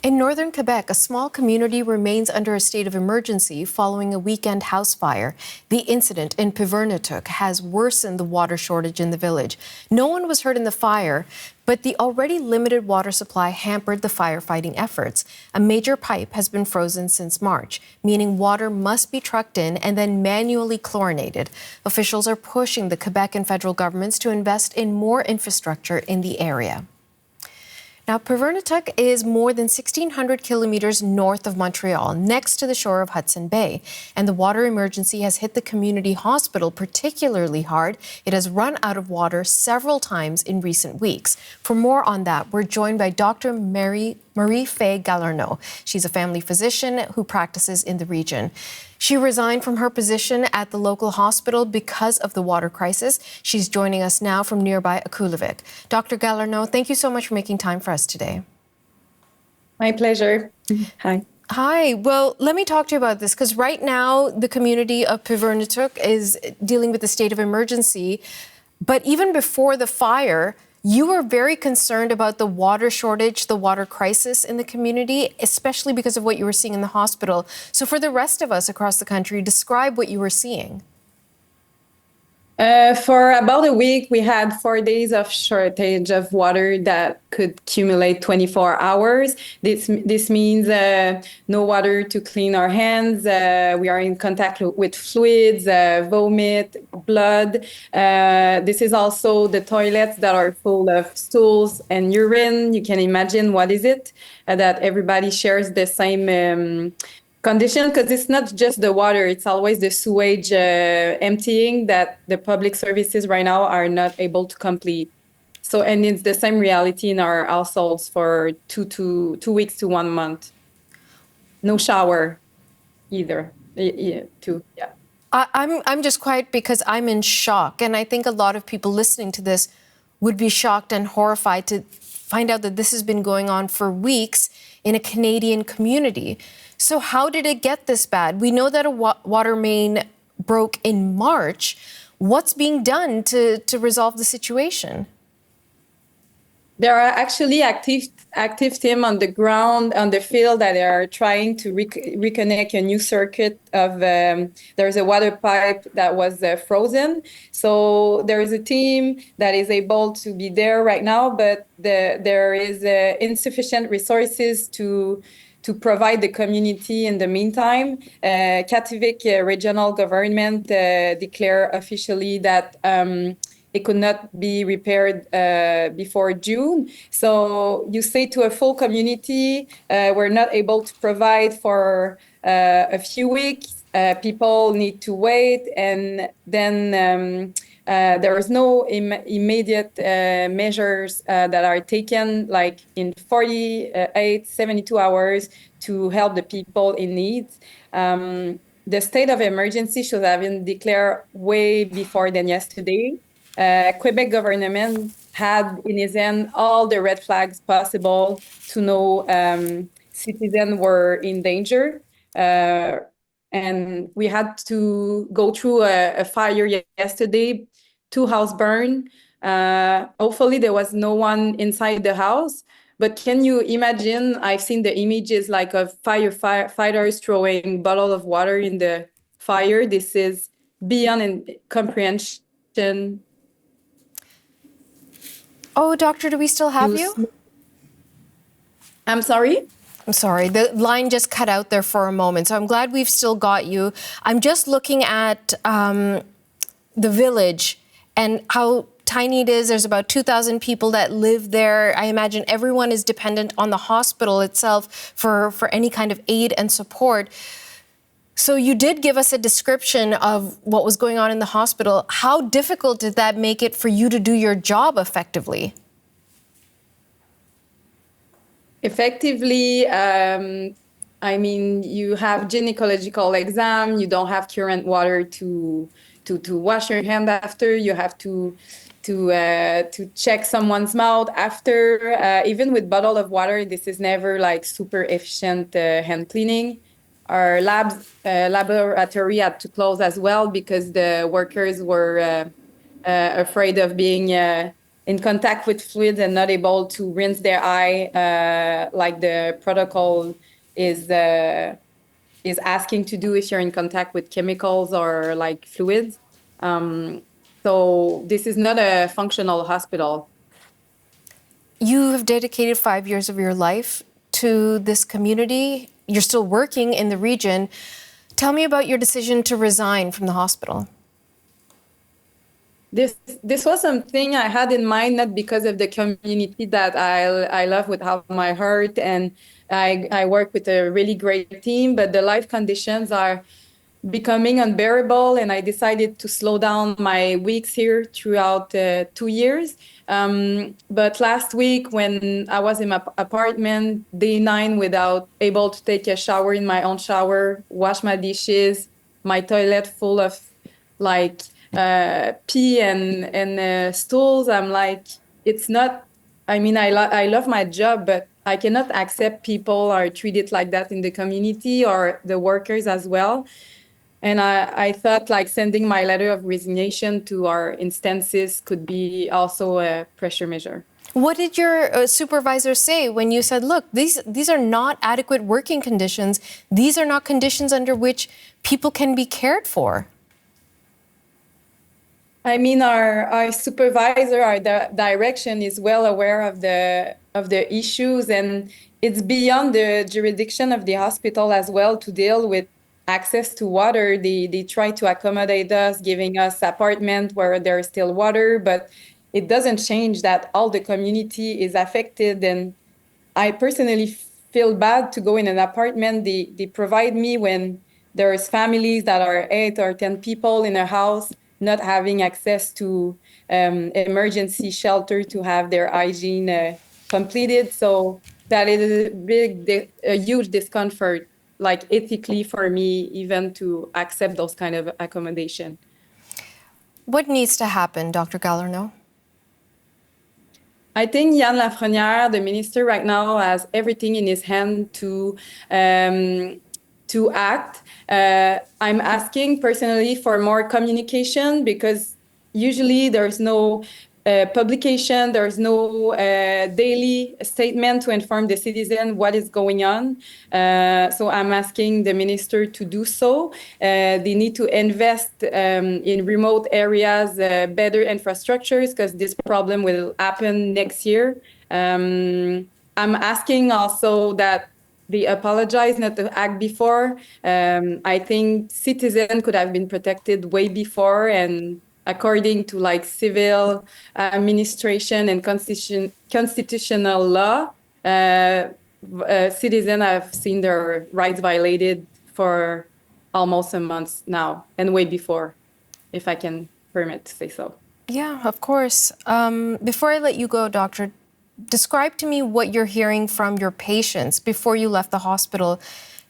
In northern Quebec, a small community remains under a state of emergency following a weekend house fire. The incident in Puvirnituq has worsened the water shortage in the village. No one was hurt in the fire, but the already limited water supply hampered the firefighting efforts. A major pipe has been frozen since March, meaning water must be trucked in and then manually chlorinated. Officials are pushing the Quebec and federal governments to invest in more infrastructure in the area. Now, Puvirnituq is more than 1,600 kilometers north of Montreal, next to the shore of Hudson Bay. And the water emergency has hit the community hospital particularly hard. It has run out of water several times in recent weeks. For more on that, we're joined by Dr. Marie-Faye Galarneau. She's a family physician who practices in the region. She resigned from her position at the local hospital because of the water crisis. She's joining us now from nearby Iqaluit. Dr. Galarneau, thank you so much for making time for us today. My pleasure. Hi. Hi. Well, let me talk to you about this because right now the community of Puvirnituq is dealing with a state of emergency. But even before the fire, you were very concerned about the water shortage, the water crisis in the community, especially because of what you were seeing in the hospital. So for the rest of us across the country, describe what you were seeing. For about a week, we had 4 days of shortage of water that could accumulate 24 hours. This means no water to clean our hands. We are in contact with fluids, vomit, blood. This is also the toilets that are full of stools and urine. You can imagine what is it, that everybody shares the same condition, because it's not just the water, it's always the sewage emptying that the public services right now are not able to complete. So, and it's the same reality in our households for 2 weeks to 1 month. No shower either. I'm just quiet because I'm in shock. And I think a lot of people listening to this would be shocked and horrified to find out that this has been going on for weeks in a Canadian community. So how did it get this bad? We know that a water main broke in March. What's being done to resolve the situation? There are actually active team on the ground, on the field, that are trying to reconnect a new circuit of, there's a water pipe that was frozen. So there is a team that is able to be there right now, but there is insufficient resources to provide the community in the meantime. Quebec regional government declared officially that it could not be repaired before June. So you say to a full community, we're not able to provide for a few weeks. People need to wait, and then there is no immediate measures that are taken, like in 48, 72 hours to help the people in need. The state of emergency should have been declared way before than yesterday. Quebec government had in his hand all the red flags possible to know citizens were in danger. And we had to go through a fire yesterday, 2 houses burned. Hopefully there was no one inside the house. But can you imagine, I've seen the images like of firefighters throwing bottles of water in the fire. This is beyond comprehension. Oh, doctor, do we still have you? I'm sorry? I'm sorry, the line just cut out there for a moment, so I'm glad we've still got you. I'm just looking at the village and how tiny it is. There's about 2,000 people that live there. I imagine everyone is dependent on the hospital itself for any kind of aid and support. So you did give us a description of what was going on in the hospital. How difficult did that make it for you to do your job effectively? Effectively, I mean, you have gynecological exam. You don't have current water to wash your hand after. You have to check someone's mouth after. Even with bottle of water, this is never like super efficient hand cleaning. Our laboratory had to close as well because the workers were afraid of being in contact with fluids and not able to rinse their eye, like the protocol is asking to do if you're in contact with chemicals or like fluids. So this is not a functional hospital. You have dedicated 5 years of your life to this community. You're still working in the region. Tell me about your decision to resign from the hospital. This was something I had in mind, not because of the community that I love with all my heart, and I work with a really great team, but the life conditions are becoming unbearable, and I decided to slow down my weeks here throughout 2 years. But last week, when I was in my apartment, day 9, without able to take a shower in my own shower, wash my dishes, my toilet full of like pee and stools, I'm like, it's not. I mean, I love my job, but I cannot accept people are treated like that in the community or the workers as well. And I thought like sending my letter of resignation to our instances could be also a pressure measure. What did your supervisor say when you said, look, these are not adequate working conditions. These are not conditions under which people can be cared for? I mean, our supervisor, our direction is well aware of the issues, and it's beyond the jurisdiction of the hospital as well to deal with access to water. They try to accommodate us, giving us apartment where there's still water, but it doesn't change that all the community is affected. And I personally feel bad to go in an apartment they provide me when there's families that are 8 or 10 people in a house not having access to emergency shelter to have their hygiene completed. So that is a huge discomfort, like ethically for me, even to accept those kind of accommodation. What needs to happen, Dr. Galarneau? I think Yann Lafrenière, the minister right now, has everything in his hand to act. I'm asking personally for more communication, because usually there's no publication, there's no daily statement to inform the citizen what is going on. So I'm asking the minister to do so. They need to invest in remote areas, better infrastructures, because this problem will happen next year. I'm asking also that they apologize not to act before. I think citizens could have been protected way before, and according to like civil administration and constitutional law, citizens have seen their rights violated for almost a month now, and way before, if I can permit to say so. Yeah, of course. Before I let you go, Doctor, describe to me what you're hearing from your patients before you left the hospital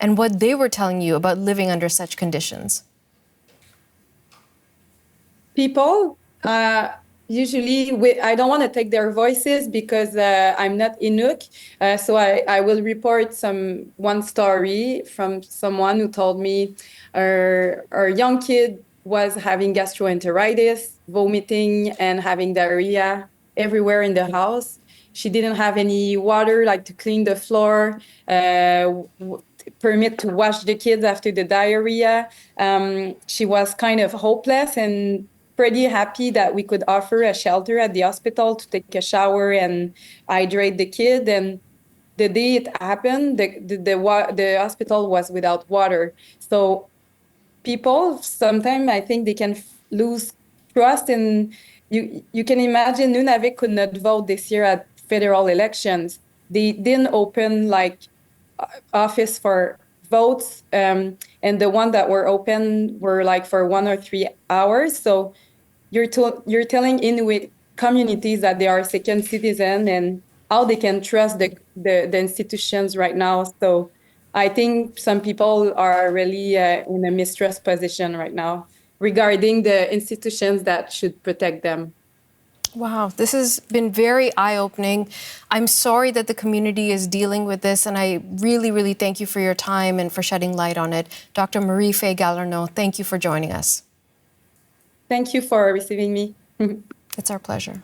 and what they were telling you about living under such conditions. People, usually, I don't want to take their voices because I'm not Inuit. So I will report one story from someone who told me our young kid was having gastroenteritis, vomiting, and having diarrhea everywhere in the house. She didn't have any water, like to clean the floor, permit to wash the kids after the diarrhea. She was kind of hopeless and pretty happy that we could offer a shelter at the hospital to take a shower and hydrate the kid. And the day it happened, the hospital was without water. So people, sometimes I think they can lose trust. And you can imagine Nunavik could not vote this year at federal elections. They didn't open like office for votes, and the ones that were open were like for 1 or 3 hours. So you're telling Inuit communities that they are second citizen and how they can trust the institutions right now. So I think some people are really in a mistrust position right now regarding the institutions that should protect them. Wow, this has been very eye-opening. I'm sorry that the community is dealing with this, and I really, really thank you for your time and for shedding light on it. Dr. Marie-Faye Galarneau, thank you for joining us. Thank you for receiving me. It's our pleasure.